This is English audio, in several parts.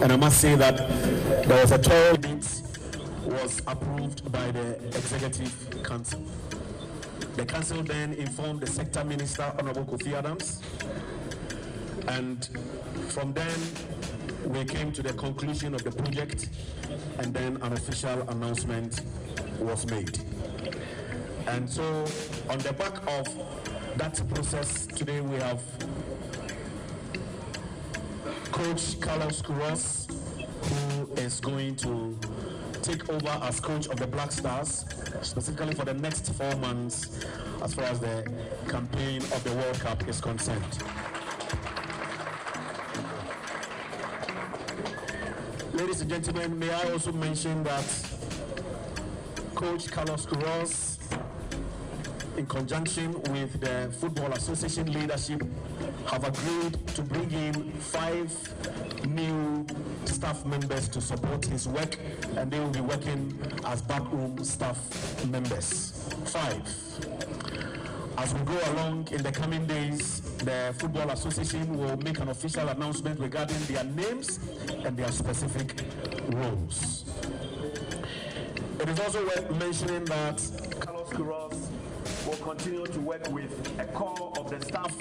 And I must say that there was a 12 minutes was approved by the Executive Council. The council then informed the sector minister, Honorable Kofi Adams, and from then we came to the conclusion of the project, and then an official announcement was made. And so on the back of that process, today we have Coach Queiroz, who is going to take over as coach of the Black Stars, specifically for the next 4 months as far as the campaign of the World Cup is concerned. Ladies and gentlemen, may I also mention that Coach Queiroz, in conjunction with the Football Association leadership, have agreed to bring in 5 new staff members to support his work, and they will be working as backroom staff members. 5. As we go along in the coming days, the Football Association will make an official announcement regarding their names and their specific roles. It is also worth mentioning that Queiroz will continue to work with a core of the staff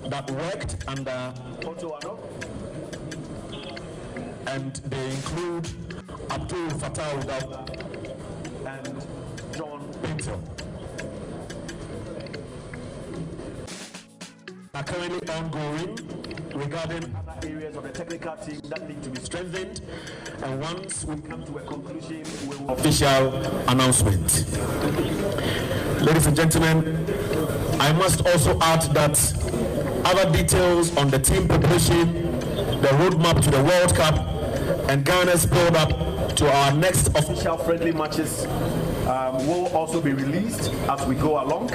that worked under Otto Addo, and they include Abdul Fattah and John Pinto. Are currently ongoing regarding other areas of the technical team that need to be strengthened, and once we come to a conclusion, we will official announcement. Ladies and gentlemen, I must also add that other details on the team preparation, the roadmap to the World Cup, and Ghana's build-up to our next official friendly matches will also be released as we go along.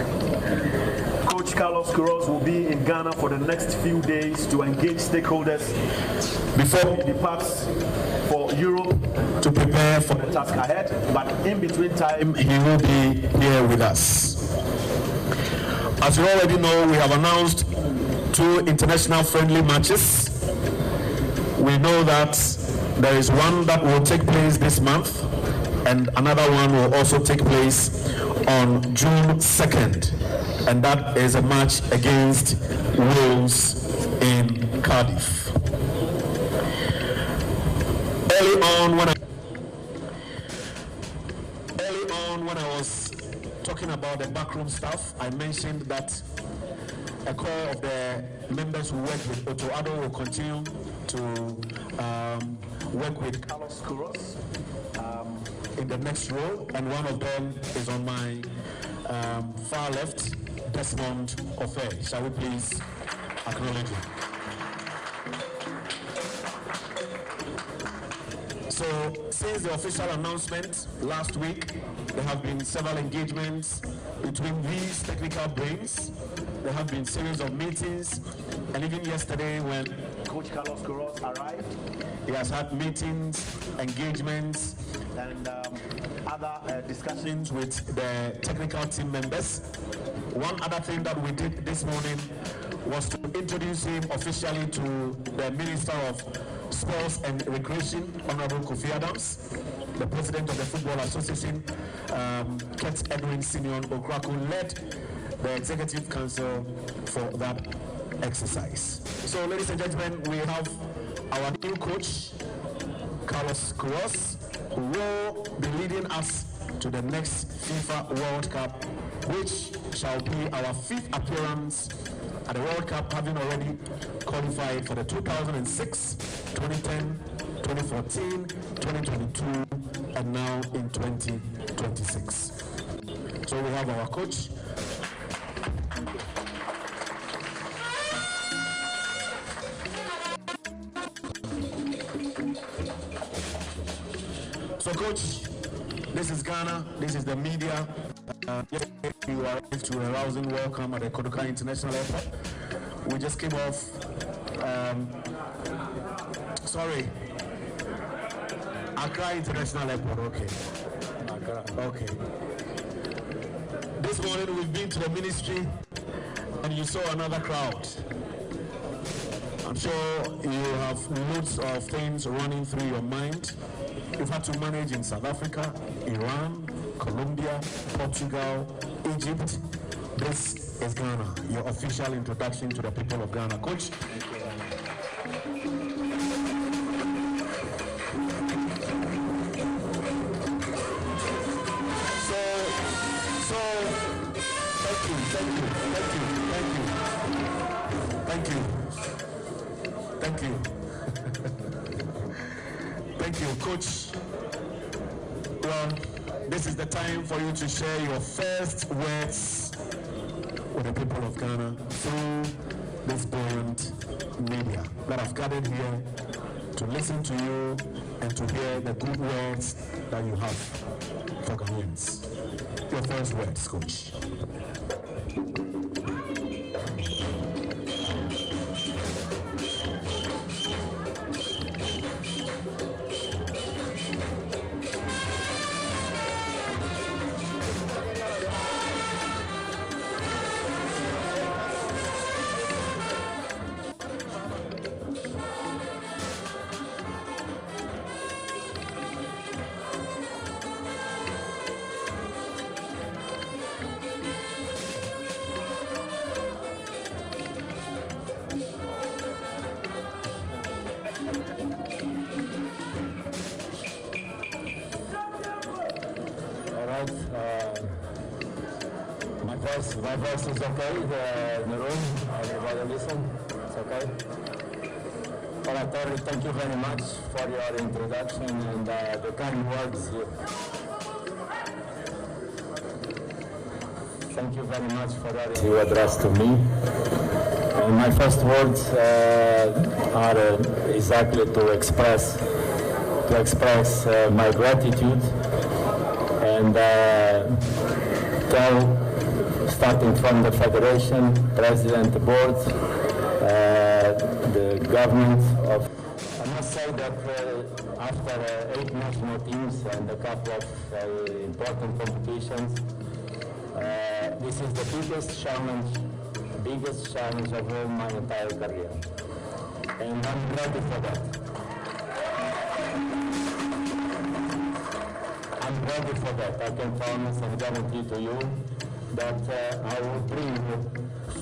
Coach Queiroz will be in Ghana for the next few days to engage stakeholders before he departs for Europe to prepare for the task ahead. But in between time, he will be here with us. As you already know, we have announced 2 international friendly matches. We know that there is one that will take place this month, and another one will also take place on June 2nd. And that is a match against Wales in Cardiff. Early on when I was talking about the backroom staff, I mentioned that a core of the members who work with Otto Addo will continue to work with Queiroz in the next role, and one of them is on my far left, Desmond Ofe. Shall we please acknowledge him? So, since the official announcement last week, there have been several engagements between these technical brains. There have been series of meetings, and even yesterday when Coach Queiroz arrived, he has had meetings, engagements, and other discussions with the technical team members. One other thing that we did this morning was to introduce him officially to the Minister of Sports and Recreation, Honorable Kofi Adams, the President of the Football Association, Kurt Edwin Simeon Okraku, led the Executive Council for that exercise. So, ladies and gentlemen, we have our new coach, Queiroz, who will be leading us to the next FIFA World Cup, which shall be our 5th appearance at the World Cup, having already qualified for the 2006, 2010, 2014, 2022, and now in 2026. So we have our coach. So, Coach, this is Ghana, this is the media. Yesterday you arrived to a rousing welcome at the Kodoka International Airport. We just came off, Accra International Airport, okay. Okay. This morning we've been to the ministry and you saw another crowd. I'm sure you have loads of things running through your mind. You've had to manage in South Africa, Iran, Colombia, Portugal, Egypt. This is Ghana, your official introduction to the people of Ghana. Coach. Thank you, Coach. Well, this is the time for you to share your first words with the people of Ghana through this buoyant media that have gathered here to listen to you and to hear the good words that you have for Ghanaians. Your first words, Coach. My voice is okay in the room. Everybody listen? It's okay? Well, Terry, thank you very much for your introduction and the kind words. Thank you very much for what you addressed to me. My first words are exactly to express my gratitude and tell, starting from the Federation, President, the Board, the government of... I must say that after 8 national teams and a couple of important competitions, this is the biggest challenge of all my entire career. And I'm ready for that. I'm ready for that. I can promise and guarantee to you that I will bring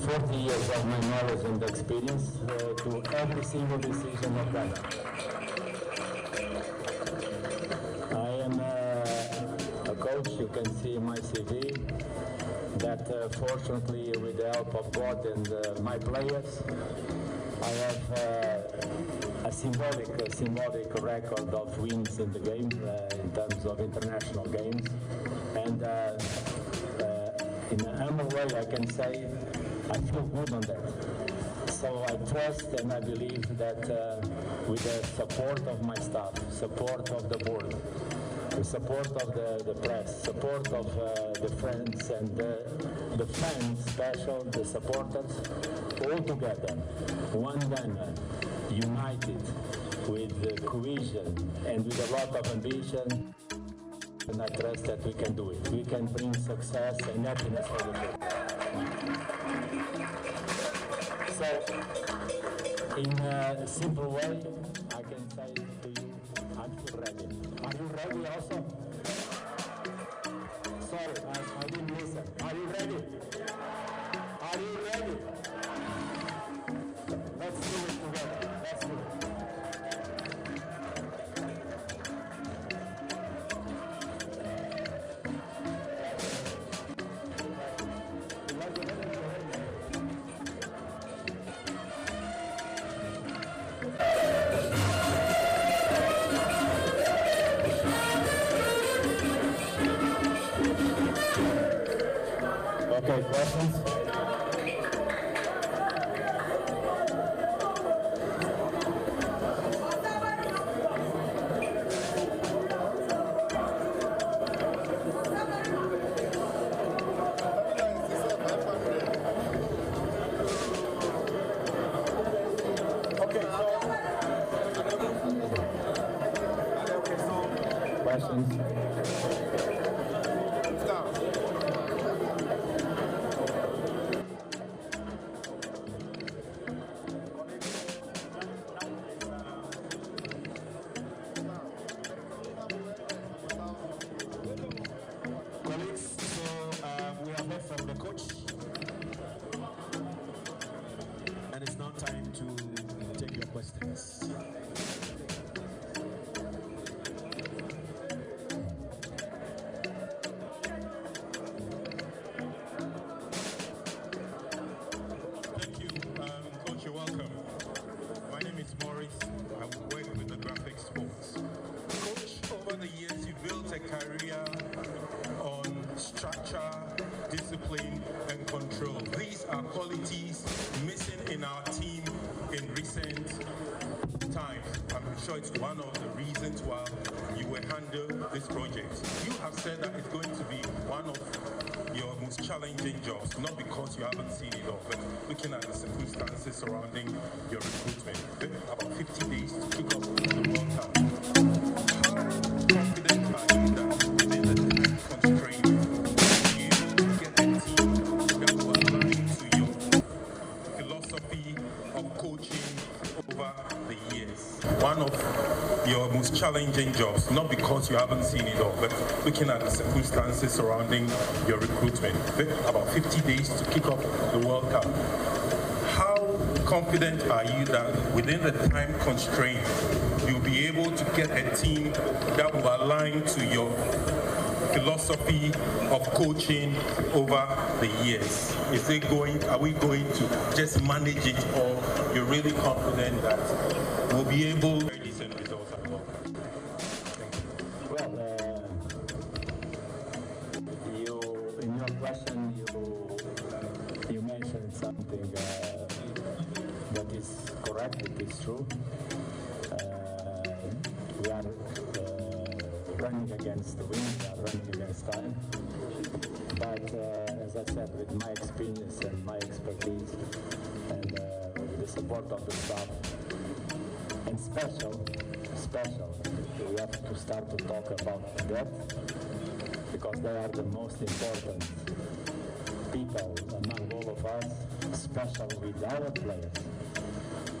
40 years of my knowledge and experience to every single decision of Ghana. I am a coach, you can see my CV, that fortunately with the help of God and my players, I have a symbolic record of wins in the game in terms of international games. And in a humble way, I can say I feel good on that. So I trust and I believe that with the support of my staff, support of the board, the support of the press, support of the friends and the fans, special, the supporters, all together, one Ghana, united with cohesion and with a lot of ambition. And I trust that we can do it. We can bring success and happiness for the people. So, in a simple way, I can say to you, I feel ready. Are you ready also? Sorry, I didn't listen. Are you ready? Are you ready? Let's do it together. Let's do it. Okay, questions? Questions? seconds. Thank you, Coach, you're welcome. My name is Morris. I work with the graphic sports. Coach, over the years, you built a career on structure, discipline, and control. These are qualities missing in our team in recent times. I'm sure it's one of the reasons why you will handle this project. You have said that it's going to be one of your most challenging jobs, not because you haven't seen it all, but looking at the circumstances surrounding your recruitment. About 50 days to kick off the World Cup. How confident are you that within the time constraint, you will get a team that will align to your philosophy of coaching over the years? One of your most challenging jobs, not because you haven't seen it all, but looking at the circumstances surrounding your recruitment. About 50 days to kick off the World Cup. How confident are you that within the time constraint, you'll be able to get a team that will align to your philosophy of coaching over the years? Are we going to just manage it, or you're really confident that we'll be able to get decent results as well? Well, in your question, you mentioned something that is correct, it is true. We are running against the wind, we are running against time. But as I said, with my experience and my expertise and with the support of the staff, and special, we have to start to talk about that, because they are the most important people among all of us, special with our players.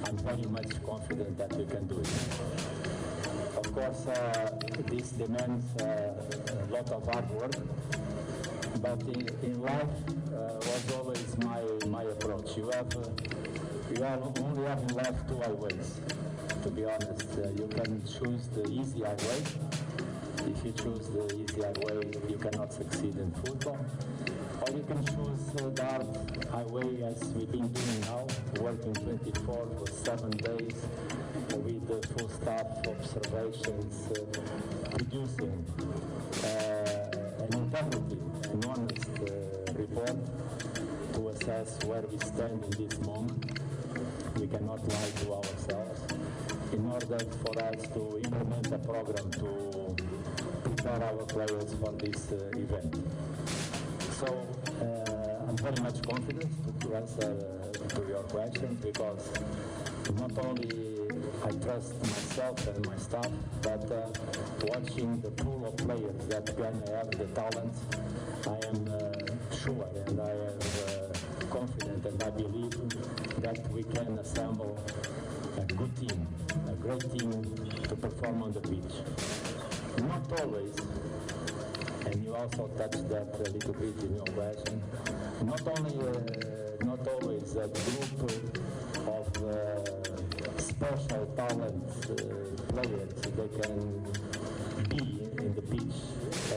I'm very much confident that we can do it. Of course, this demands a lot of hard work, but in life was always my approach. You only have in life two highways, to be honest. You can choose the easier way. If you choose the easier way, you cannot succeed in football. Or you can choose the hard highway, as we've been doing now, working 24/7 days with the full staff, observations, producing an integrity, an honest report to assess where we stand in this moment. We cannot lie to ourselves in order for us to implement a program to prepare our players for this event. So I'm very much confident to answer to your question, because not only I trust myself and my staff, but watching the pool of players that can have the talent, I am sure and I am confident and I believe that we can assemble a good team, a great team to perform on the pitch. Not always, and you also touched that a little bit in your question, not always a group of special talent players, they can be in the pitch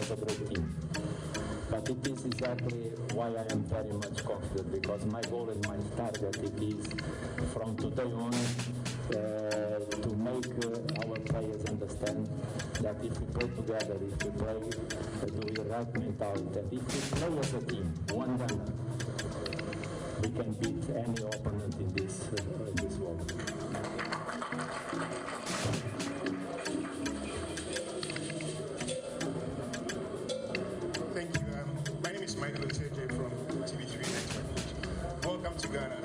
as a great team. But it is exactly why I am very much confident, because my goal and my target it is from today on to make our players understand that if we play together, if we play with the right mentality, and if we play as a team, one runner, we can beat any opponent in this world. Thank you. My name is Michael Oteje from TV3 Network. Welcome to Ghana.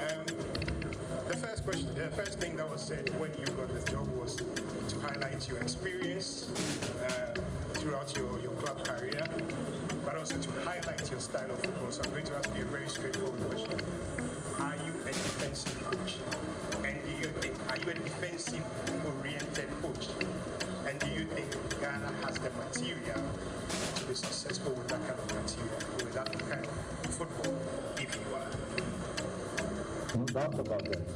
The first thing that was said when you got the job was to highlight your experience throughout your club career, but also to highlight your style of football. So I'm going to ask you a very straightforward question. Are you a defensive coach? And do you think, are you a defensive-oriented coach? And do you think Ghana has the material to be successful with that kind of material, with that kind of football, if you are? No doubt about that.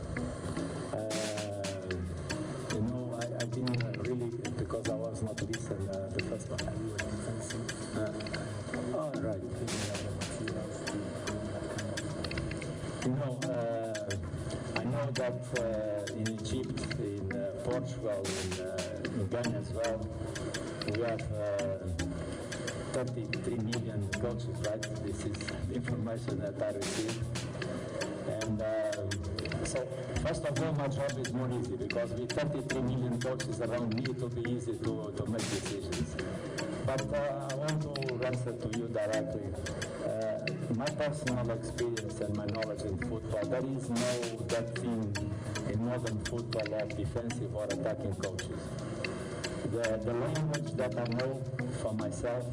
that in Egypt, in Portugal, in Ghana as well, we have 33 million coaches, right? This is information that I received. And so, first of all, my job is more easy because with 33 million coaches around me, it will be easy to make decisions. But I want to answer to you directly. My personal experience and my knowledge in football, there is no that thing in modern football of defensive or attacking coaches. The language that I know for myself,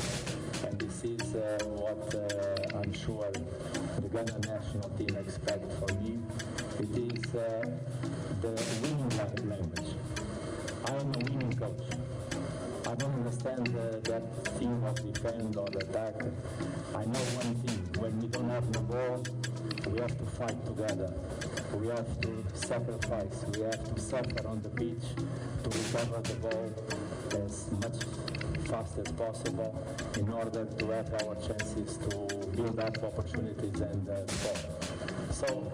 and this is what I'm sure the Ghana national team expect from me, it is the winning language. I am a winning coach. I don't understand that thing of defend or attack. I know one thing, when we don't have the ball, we have to fight together. We have to sacrifice, we have to suffer on the pitch to recover the ball as much fast as possible in order to have our chances to build up opportunities and score. So,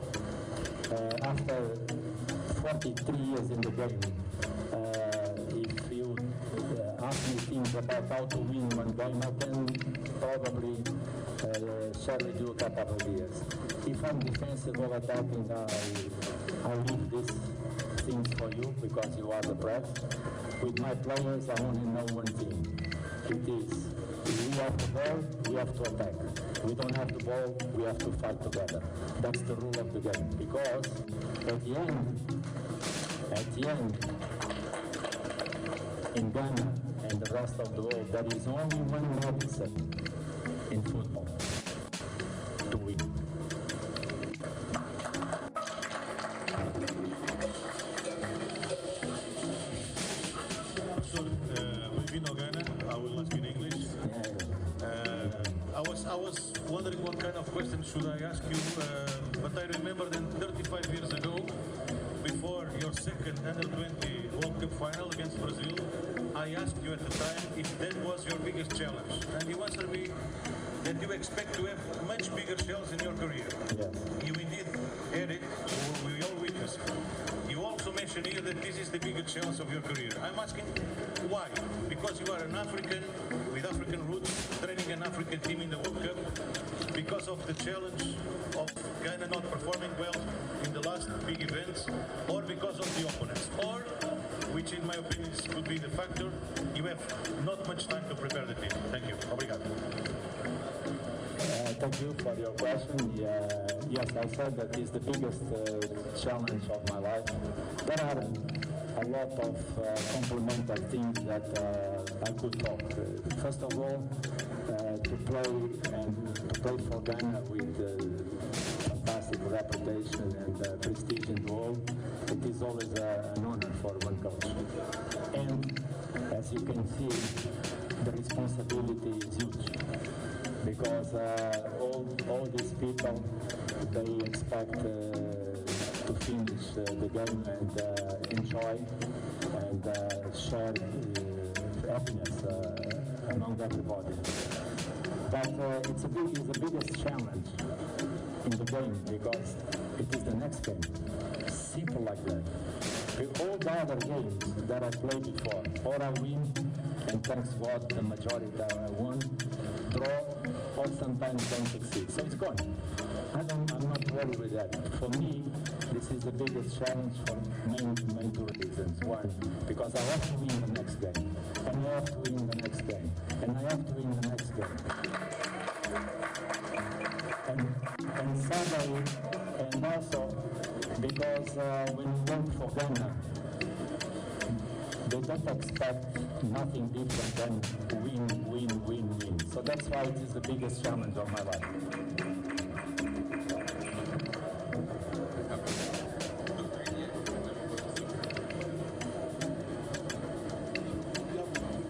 after 43 years in the game, if you ask me things about how to win one game, I can probably share with you a couple of ideas. If I'm defensive or attacking, I leave these things for you because you are the press. With my players, I only know one thing. It is, if we have the ball, we have to attack. We don't have the ball, we have to fight together. That's the rule of the game. Because at the end, in Ghana and the rest of the world, there is only one medicine in football: to win. So, we know Ghana. I will ask in English. I was wondering what kind of question should I ask you, but I remember that 35 years ago, before your second Under-20 World Cup final against Brazil, I asked you at the time if that was your biggest challenge, and you answered me that you expect to have much bigger shells in your career. Yeah. You indeed had it, so we all witnessed it. You also mentioned here that this is the biggest chance of your career. I'm asking why? Because you are an African with African roots, training an African team in the World Cup, because of the challenge of Ghana not performing well in the last big events, or because of the opponents, or, which in my opinion could be the factor, you have not much time to prepare the team. Thank you. Obrigado. Thank you for your question. Yes, I said that is the biggest challenge of my life. There are a lot of complementary things that I could talk. First of all, to play for Ghana with fantastic reputation and prestige in the world, it is always an honor for one coach. And as you can see, the responsibility is huge. Because all these people, they expect to finish the game and enjoy and share happiness among everybody. But it's the biggest challenge in the game because it is the next game. Simple like that. All the other games that I played before, or I win, and thanks God the majority that I won, draw, or sometimes don't succeed. So it's gone. I'm not worried with that. For me, this is the biggest challenge for main two reasons. One, because I have to win the next game, and I have to win the next game, and I have to win the next game. And sadly, and also because when you work for Ghana, they don't expect nothing different than win. So that's why it is the biggest challenge of my life.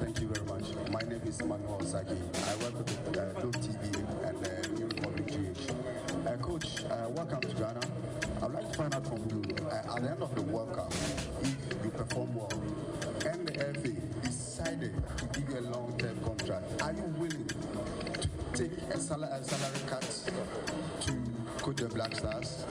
Thank you very much. My name is Manuel Saki. I work with Dome TV and New Republic GH. Coach, welcome to Ghana. I'd like to find out from you, at the end of the World Cup, if you perform well, and the FA decided to give you a long-term contract, are you willing to take a salary cut to coach the Black Stars?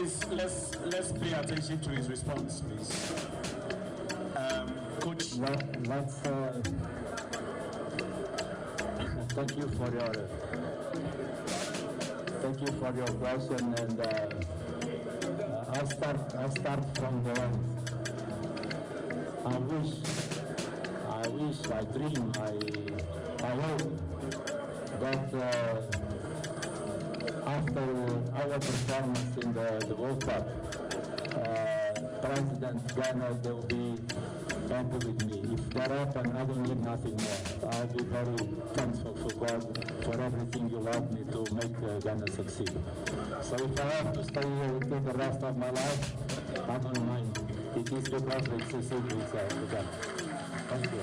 Please, let's pay attention to his response, please. Coach. Thank you for your question, and I'll start from the end. I dream, I hope that after our performance in the World Cup, President Ghana, they'll be happy with me. If that happens, I don't need nothing more. I'll be very thankful for God for everything you allowed me to make Ghana succeed. So if I have to stay here till the rest of my life, I don't mind. It is because they succeed with Ghana. Thank you.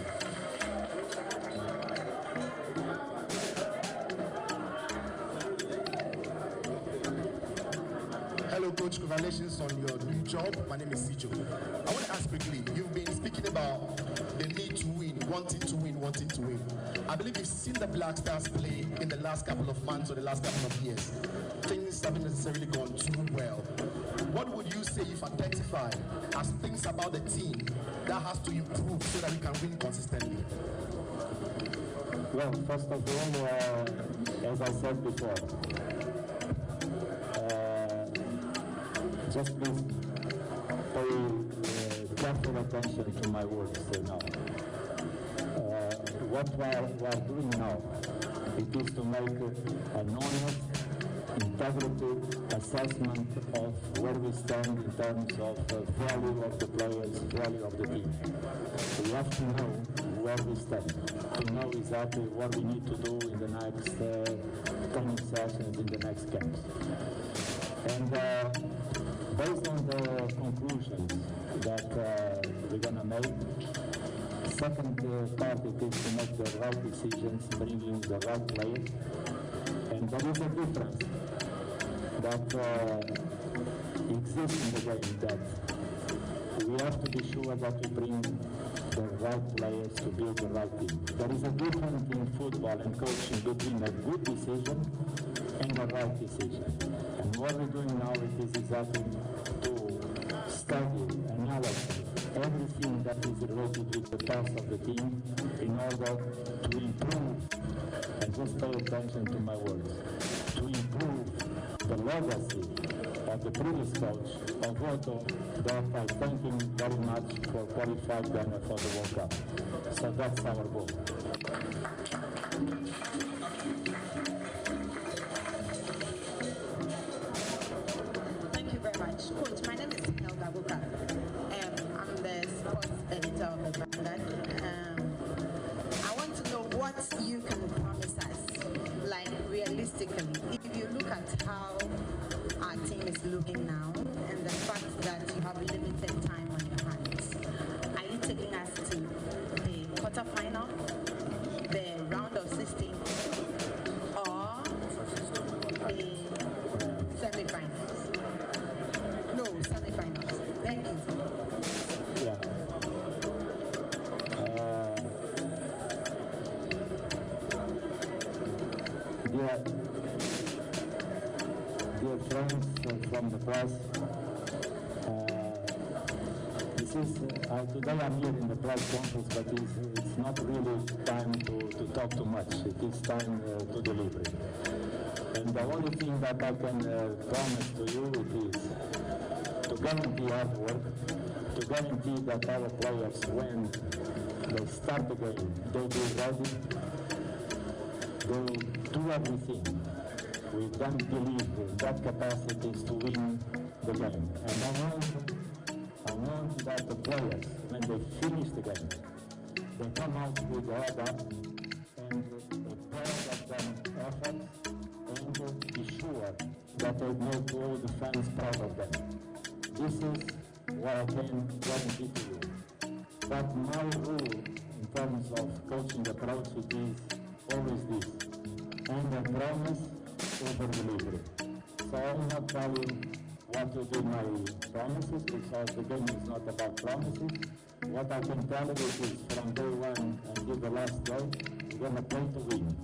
Hello, Coach. Congratulations on your new job. My name is Sijo. I want to ask quickly, you've been speaking about the need to win, wanting to win. I believe you've seen the Black Stars play in the last couple of months or the last couple of years. Things haven't necessarily gone too well. What would you say you've identified as things about the team that has to improve so that we can win consistently? Well, first of all, as I said before, just please pay careful attention to my words now. What we are doing now, it is to make an honest, integrity assessment of where we stand in terms of value of the players, value of the team. We have to know where we stand, to know exactly what we need to do in the next training sessions, in the next camps. And based on the conclusions that we're going to make, second part it is to make the right decisions, bringing the right players. And there is a difference that exists in the game, that we have to be sure that we bring the right players to build the right team. There is a difference in football and coaching between a good decision and a right decision. And what we're doing now is exactly to study, analyze everything that is related with the task of the team in order to improve, and just pay attention to my words, to improve the legacy of the previous coach, of Otto, that I thank him very much for qualifying Ghana for the World Cup. So that's our goal. Thank you very much. Coach, my name is Helga Buka. I'm the sports editor of the Vanguard. I want to know what you can promise us, like realistically. If you look at how our team is looking now and the fact that you have limited time on your hands, are you taking us to the quarterfinal, the round of 16, or the semi-finals? No, semi-finals. Thank you. Yeah. Dear friends from the press, this is today I'm here in the press conference, but it's not really time to talk too much. It is time to deliver. And the only thing that I can promise to you is to guarantee hard work, to guarantee that our players, when they start the game, they'll be ready, they'll do everything. We don't believe that capacity is to win the game. And I want that the players, when they finish the game, they come out with the head up and they proud of them efforts and be sure that they make all the fans proud of them. This is what I can guarantee to you. But my rule in terms of coaching approach, it is always this. And I promise over delivery. So I will not tell you what to do my promises, because the game is not about promises. What I can tell you is from day one until the last day, we're going to play to win.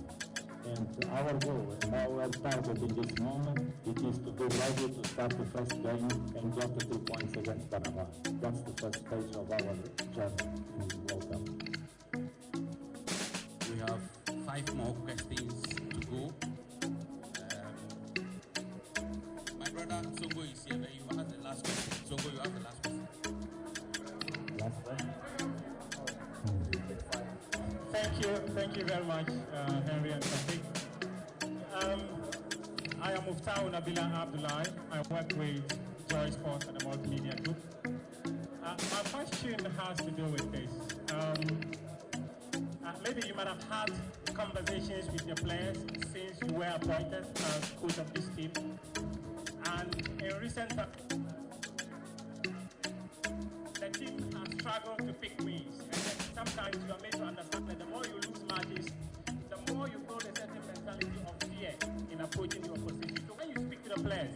And our goal and our target in this moment, it is to be ready to start the first game and get the 3 points against Panama. That's the first stage of our journey in World Cup. We have 5 more questions to go. My brother Songo is here, but you have the last question. Songo, you have the last question. Last one. Thank you very much, Henry and Sadiq. I am Muftau Nabila Abdullah. I work with Joy Sports and the Multimedia Group. My question has to do with this. Maybe you might have had conversations with your players since you were appointed as coach of this team. And in recent times, the team has struggled to pick wins. And then sometimes you are made to understand that the more you lose matches, the more you build a certain mentality of fear in approaching your opposition. So when you speak to the players,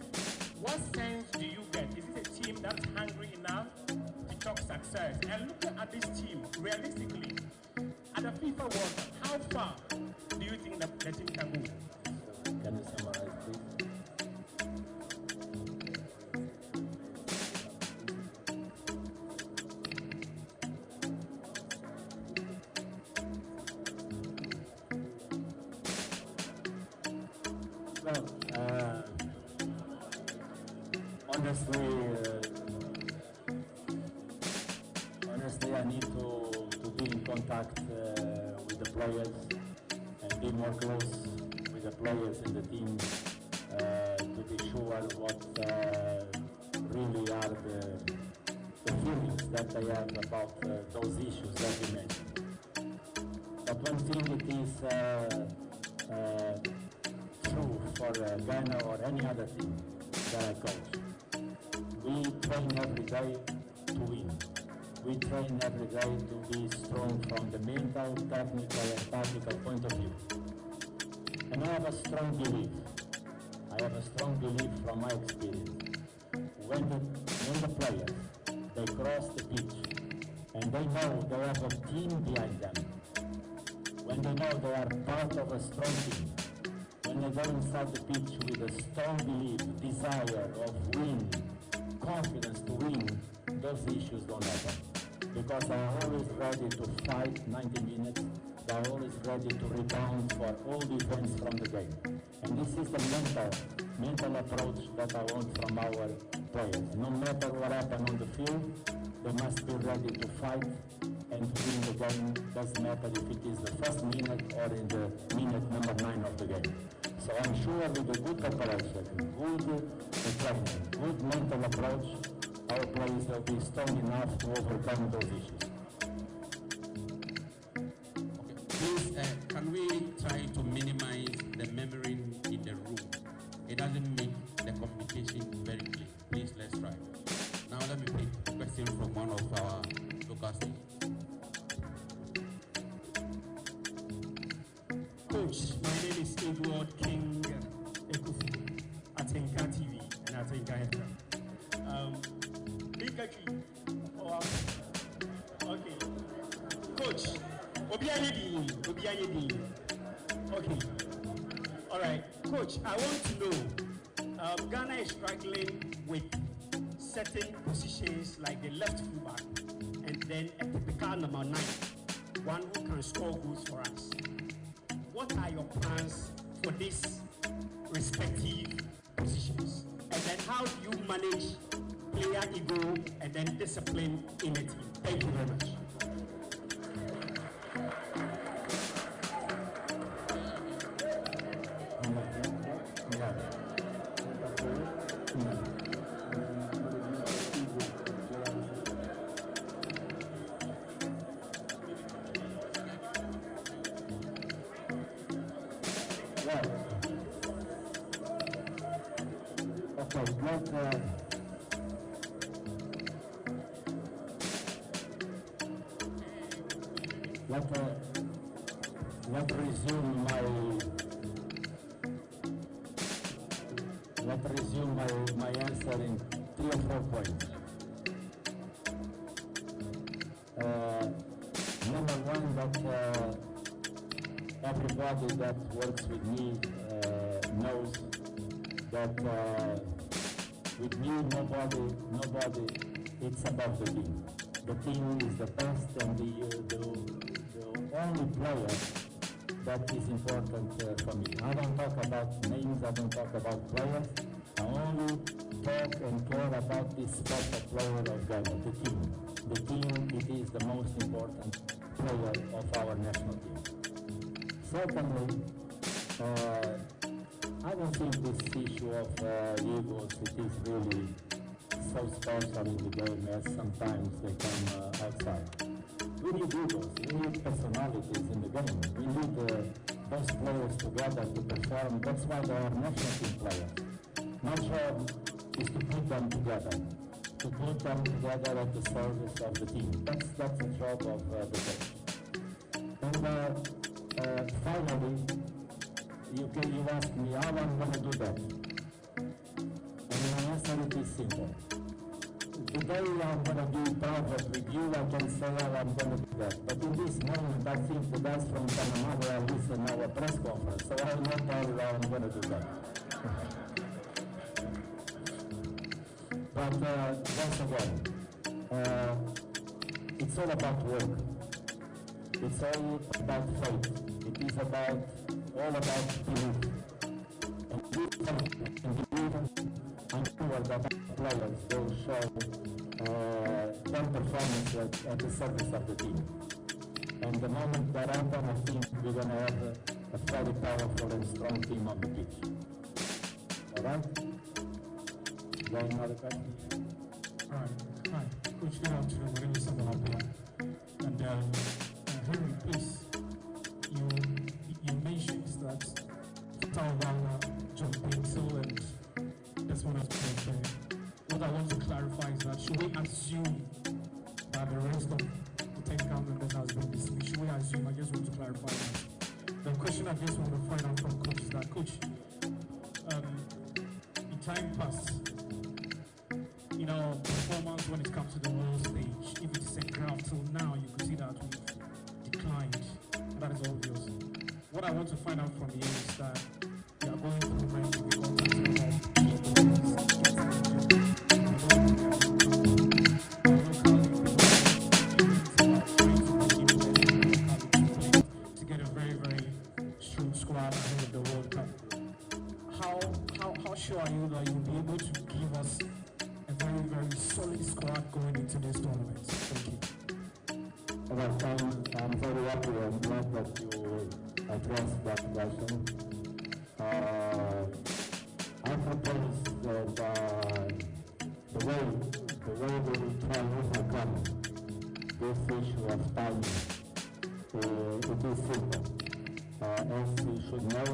what sense do you get? Is this a team that's hungry enough to talk success? And looking at this team, realistically, at the FIFA World Cup, how far do you think that the team can go? Can you summarize, please? Well, honestly, I need to be in contact with the players and be more close with the players and the team to be sure what really are the feelings that they have about those issues that you mentioned. But one thing it is true for Ghana or any other team that I coach. We train every day to win. We train every day to be strong from the mental, technical and tactical point of view. And I have a strong belief from my experience. When the players, they cross the pitch and they know they have a team behind them, when they know they are part of a strong team, when they go inside the pitch with a strong belief, desire of win, confidence to win, those issues don't happen. Because they are always ready to fight 90 minutes, they are always ready to rebound for all defense from the game. And this is the mental approach that I want from our players. No matter what happens on the field, they must be ready to fight and to win the game. Doesn't matter if it is the first minute or in the minute number 9 of the game. So I'm sure with a good preparation, good training, good mental approach, our players will be strong enough to overcome those issues. Okay. Please, can we try to minimize the murmuring in the room? It doesn't make the communication very clear. Please, let's try. Now let me pick a question from one of our local stations. Coach, my name is Edward King Ekufu, Atenka TV and Atenka FM. Okay. Coach, okay. All right. Coach, I want to know, Ghana is struggling with certain positions like the left fullback and then a typical number 9, one who can score goals for us. What are your plans for these respective positions? And then how do you manage player ego and then discipline in a team? Thank you very much. Let's resume my answer in 3 or 4 points. Number one, that everybody that works with me knows that with me, nobody, it's about the team. The team is the best and the only player that is important for me. I don't talk about names, I don't talk about players. I only talk and care about this special player of Ghana, the team. The team, it is the most important player of our national team. Secondly, I don't think this issue of egos, it is really so special in the game as sometimes they come outside. We need egos, we need personalities in the game. We need those players together to perform. That's why they are national team players. My job is to put them together at the service of the team. That's the job of the coach. And finally, you ask me how I'm going to do that. And my answer is simple. The day I'm going to do private with you, I can say how I'm going to do that. But in this moment, I think the guys from Panama will listen to our press conference, so I will not tell you how I'm going to do that. But once again, it's all about work. It's all about faith. It is all about belief. And believe, I'm sure that players will show their performance at the service of the team. And the moment that happens, I think we're going to have a very powerful and strong team on the pitch. All right? You have another question? All right. Hi. Coach, good afternoon. My name is Samuel Abdullah. And Henry, please, you mentioned that Talvana, John Pencil, and that's one of the what I want to clarify is that should we assume that the rest of the 10 members has been dismissed? Should we assume? I just want to clarify that. The question I just want to find out from Coach is that, Coach, in time past, performance when it comes to the world stage, if it's a graph till now, you can see that we've declined. That is obvious. What I want to find out from you is that we are going through very difficult to get a very, very strong squad ahead of the World Cup. How sure are you that you'll be able to give us a very, very solid squad going into this tournament? Thank you. I'm very happy and glad that you addressed that question. I propose that the way we will try to overcome this issue of time, it is simple. As you should know,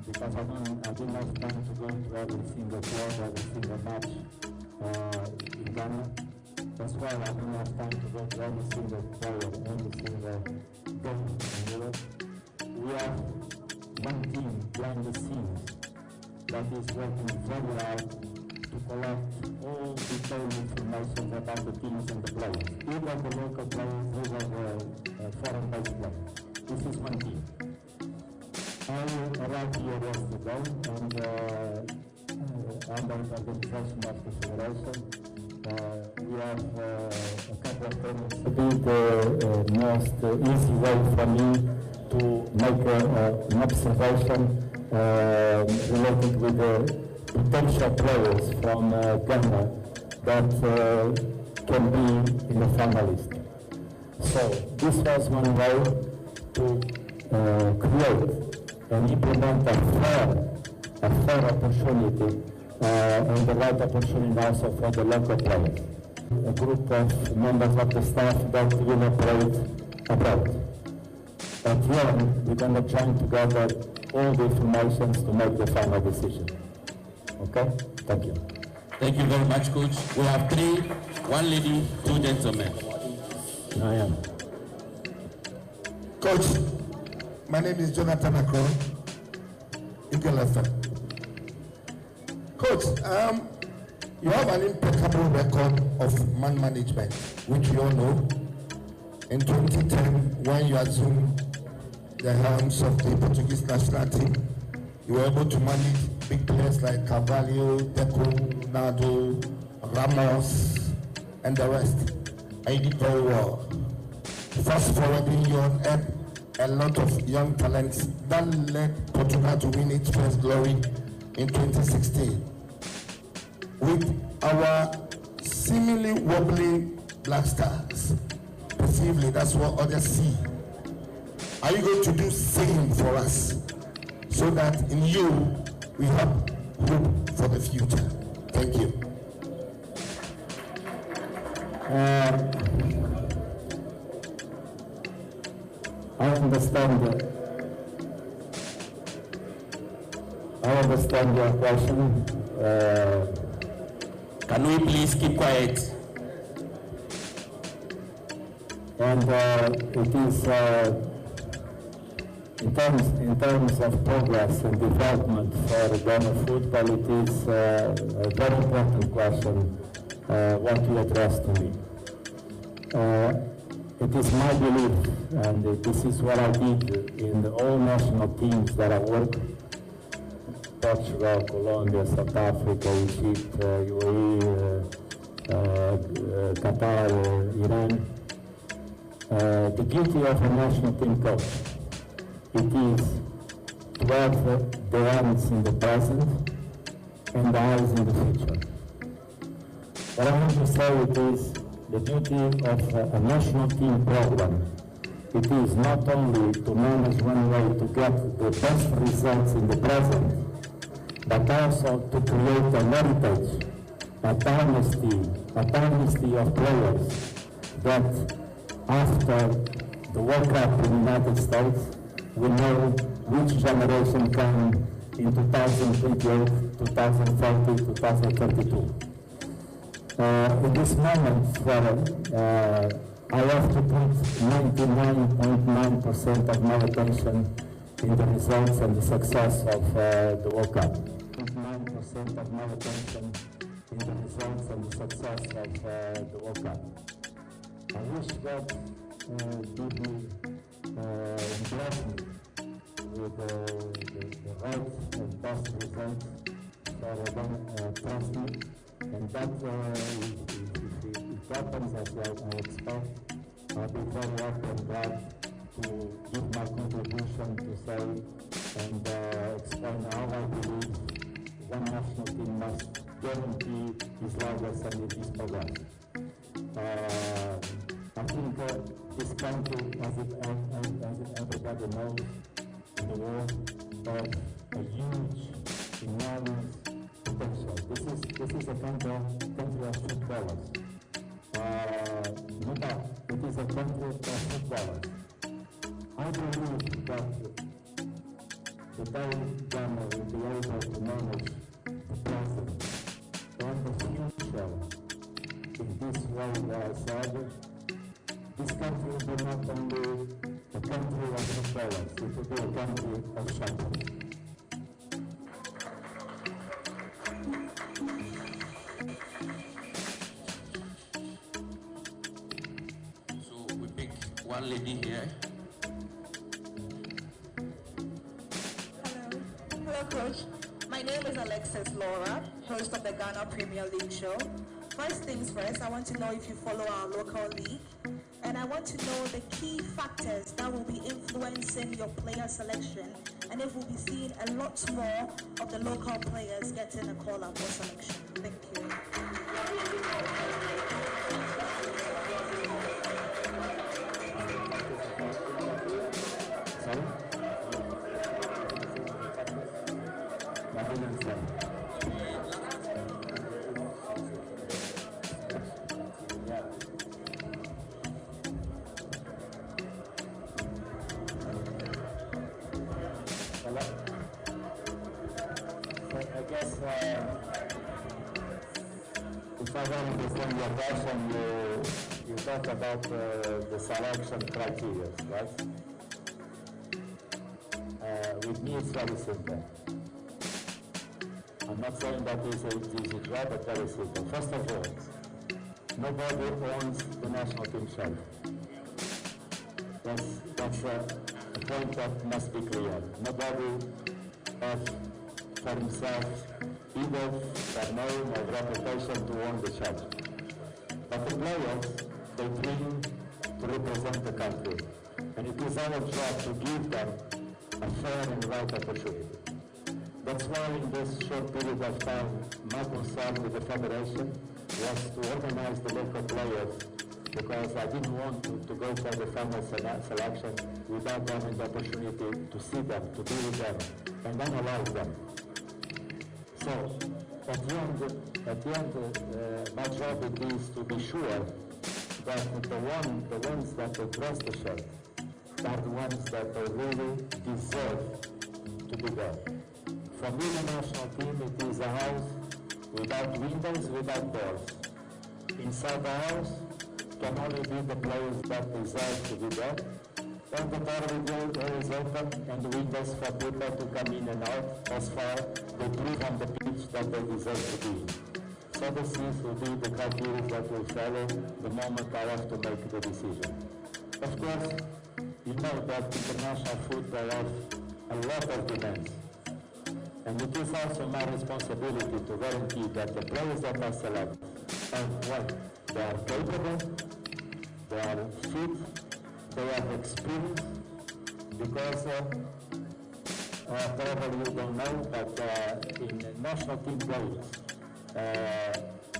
because I didn't have time to go to every single club, every single match in Ghana. That's why I don't have time to go to every single player, every single game in Europe. We have one team behind the scenes that is working very hard to collect all detailed information about the teams and the players. Either the local players, either the foreign-based players. This is one team. I arrived here yesterday and under the organization of the Federation. We have a couple of things. The most easy way for me to make an observation related with the potential players from Ghana that can be in the finalist. So this was one way to create and implement a fair opportunity and the right opportunity also for the local players. A group of members of the staff that will operate abroad. At the end, we're going to join together all the information to make the final decision. Okay? Thank you. Thank you very much, Coach. We have 3, 1 lady, 2 gentlemen. I am. Coach, my name is Jonathan Akron, Igelasa. Coach, you have an impeccable record of man management, which we all know. In 2010, when you assumed the helms of the Portuguese national team. You were able to manage big players like Carvalho, Deco, Ronaldo, Ramos, and the rest. And you did very well. Fast forwarding, you had a lot of young talents that led Portugal to win its first glory in 2016. With our seemingly wobbling Black Stars, perceivably that's what others see. Are you going to do same for us so that in you we have hope for the future? Thank you. I understand your question. Can we please keep quiet? And it is in terms of progress and development for Ghana football, it is a very important question what you addressed to me. It is my belief, and this is what I did in all national teams that I work: Portugal, Colombia, South Africa, Egypt, UAE, Qatar, Iran. The duty of a national team coach, it is to have the hands in the present and the eyes in the future. What I want to say it is the duty of a national team program. It is not only to manage one way to get the best results in the present, but also to create a heritage, a dynasty of players that after the World Cup in the United States, we know which generation come in 2028, 2030, 2032. In this moment, I have to put 99.9% of my attention in the results and the success of the World Cup. 9% of my attention in the results and the success of the World Cup. I wish God give me bless me with the right and best results for them, trust me. And that, if it happens as I expect, I'll be very happy and glad to give my contribution to say and explain how I believe one national team must guarantee his legacy and his progress. I think this country, as everybody knows in the world, has a huge, enormous potential. This is a country of footballers. No doubt, it is a country of footballers. I believe that the day Ghana will be able to manage the present and the future in this way that I said, this country will be not only a country of footballers, it will be a country of champions. So we pick one lady here. Hello, Coach. My name is Alexis Laura, host of the Ghana Premier League show. First things first, I want to know if you follow our local league, and I want to know the key factors that will be influencing your player selection, and if we'll be seeing a lot more of the local players getting a call-up for selection. Thank you. If I don't understand your question, you talk about the selection criteria, right? With me, it's very simple. I'm not saying that it's an easy job, but very simple. First of all, nobody owns the national team shelf. That's a point that must be clear. Nobody has for himself either their name or reputation to win the shot. But the players, they dream to represent the country. And it is our job to give them a fair and right opportunity. That's why in this short period of time, my concern with the Federation was to organize the local players, because I didn't want to go for the final selection without having the opportunity to see them, to be with them, and analyze them. So, at the end, my job it is to be sure that the ones that they dress the shirt are the ones that they really deserve to be there. For me, the national team, it is a house without windows, without doors. Inside the house can only be the players that deserve to be there. And the door is open and the windows for people to come in and out as far they prove on the pitch that they deserve to be. So this will be the criteria that will follow the moment I have to make the decision. Of course, you know that international football has a lot of demands. And it is also my responsibility to guarantee that the players that I select they are capable, they are fit, they have experience, because probably you don't know, but in national team players,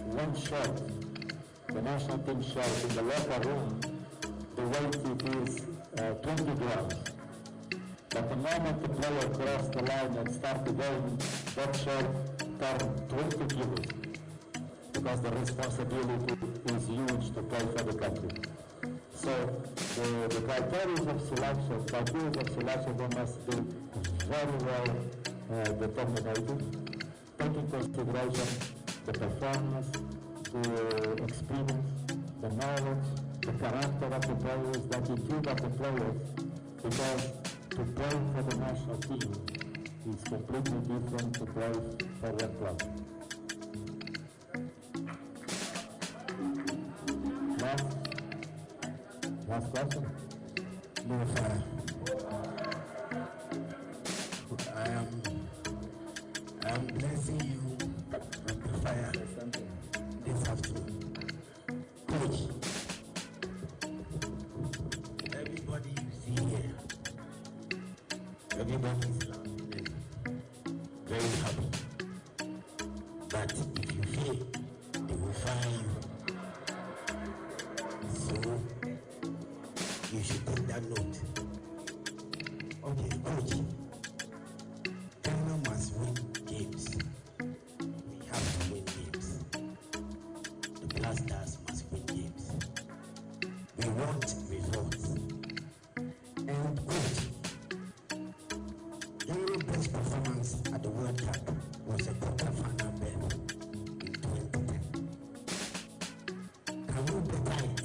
one shot, the national team shot in the locker room, the weight it is 20 grams. But the moment the player crossed the line and started the game, that shot turned 20 kilos, because the responsibility is huge to play for the country. So the criteria of selection, they must be very well determined, taking consideration the performance, the experience, the knowledge, the character of the players, the attitude of the players, because to play for the national team is completely different to play for one club. Last question? No, sir. I am blessing you with the fire this afternoon. Coach, everybody you see here, everybody is laughing and very happy. But if you fail, they will fire you. So, you should take that note. Okay, coach. Ghana must win games. We have to win games. The Black Stars must win games. We want results. And coach, your best performance at the World Cup was a quarter-final berth in 2010. Can you better it?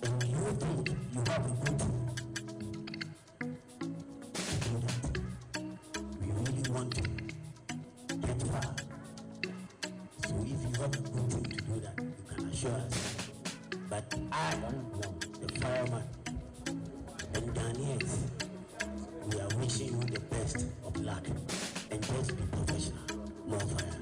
And you think you have a good team to do that? We really want to get far. So if you have a good team to do that, you can assure us. But I don't know, the fireman and Ghanaians, we are wishing you the best of luck and just be professional. More fire.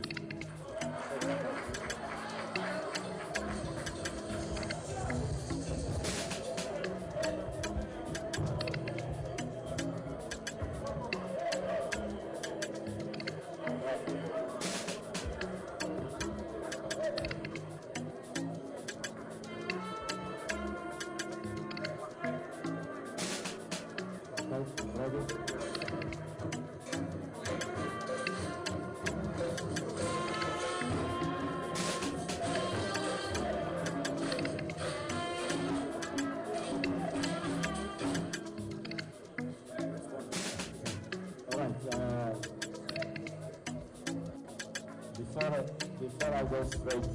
Before I go straight to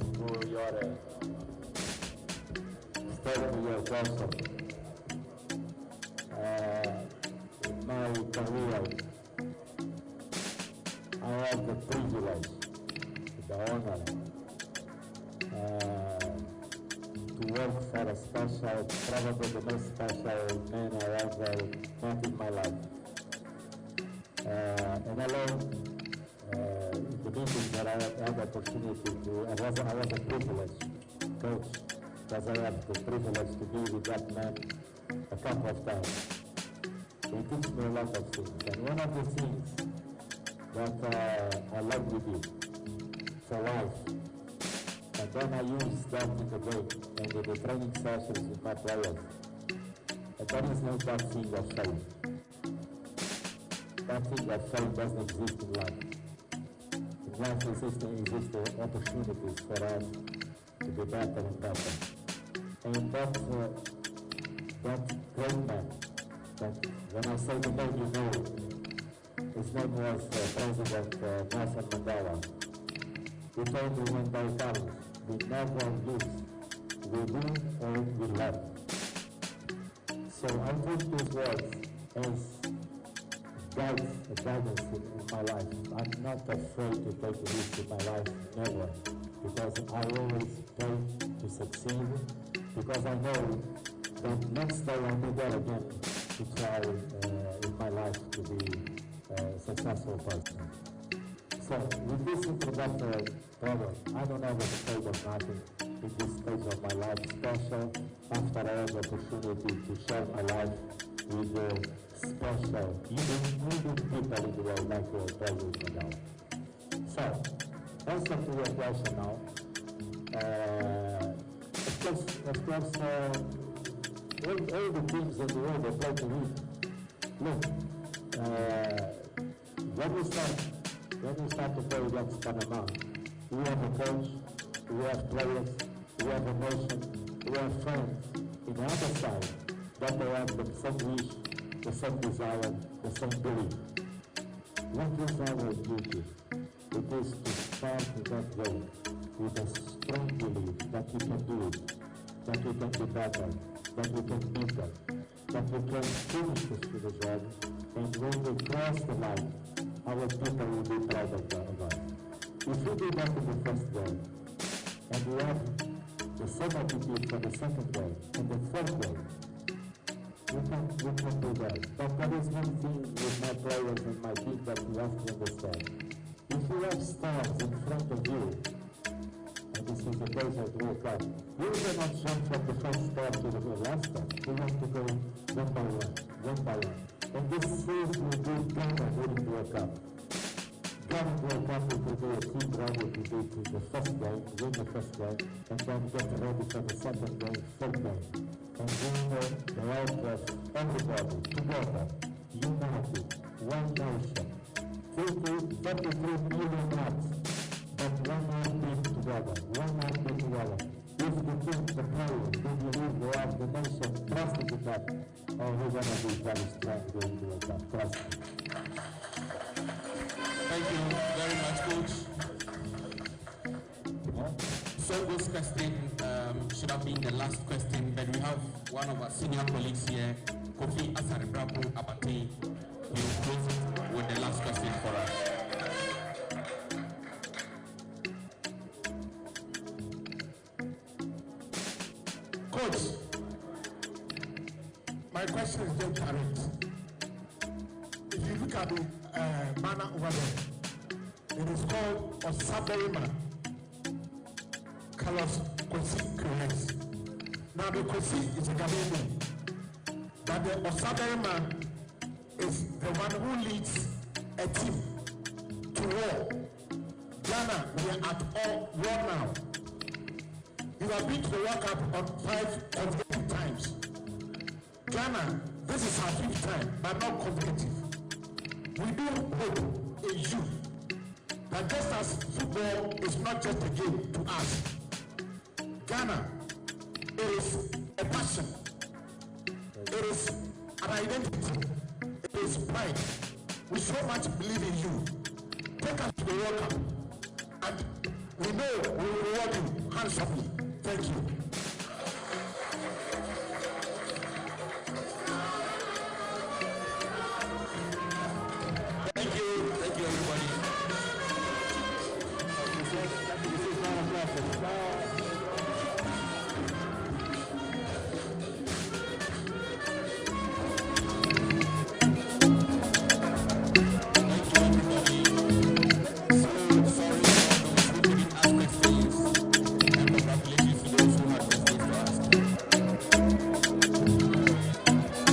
your question, in my career, I had the privilege, the honor, to work for a special, probably the most special man I ever met in my life. And alone, the meetings that I had the opportunity to, I was a privileged coach, because I had the privilege to be with that man a couple of times. He teach me a lot of things, and one of the things that I like with you for life, and then I use that in the day and in the training sessions with my players, and that is not that thing of faith. That thing of faith doesn't exist in life. In life exist the opportunities for us to be better and better. And that great man, that when I say the name, you know, his name was President Nelson Mandela. He told me one day, Carlos, we never lose, we win or we learn. So I take these words as guidance in my life. I'm not afraid to take risks in my life, never, because I always pray to succeed, because I know that next day I'll be there again to try in my life to be a successful person. So with this introductory program, I don't have a state of nothing in this stage of my life, special after I have the opportunity to share my life with special, even people in the world like your President Mandela. So, answer to your question now. Of course, all the teams in the world they play to win. Look, when we start to play against Panama, we have a coach, we have players, we have a nation, we have friends in the other side that they have the same wish, the same desire, the same belief. What is our duty? It is to start that way with a strong belief that we can do it, that we can be better, that we can beat them, that we can finish the job, and when we cross the line, our people will be proud of us. If we do that in the first game, and we have the same attitude for the second game and the third game, we can do that. But there is one thing with my players and my team that you have to understand. If you have stars in front of you, and this is the case of the World Cup, you cannot jump from the first star to the last star. You have to go one by one. And this is what we do Ghana during the World Cup. Ghana World Cup will do a team run will be to the first game, win the first game, and then get ready for the second game, third game. And bring the help of everybody together, united, one nation. 33 million hearts, but one heartbeat together, one heartbeat together. If the team, the players, they believe they have the nation trusted in that, we're going to be very strong during the World Cup. Trust me. Thank you very much, Coach. So this question should have been the last question, but we have one of our senior colleagues here, Kofi Asaribrapo Abate. He will close it with the last question for us. Coach, my question is very direct. If you look at the banner over there, it is called Osaberima Carlos Queiroz. Now the Queiroz is a Ghanaian name, but the Osaberima is the one who leads a team to war. Ghana, we are at war now. You have been to the World Cup on 5 consecutive times. Ghana, this is our 5th time, but not consecutive. We do hope in you that just as football is not just a game to us, Ghana is a passion. It is an identity. It is pride. We so much believe in you. Take us to the World Cup, and we know we will reward you handsomely. Thank you.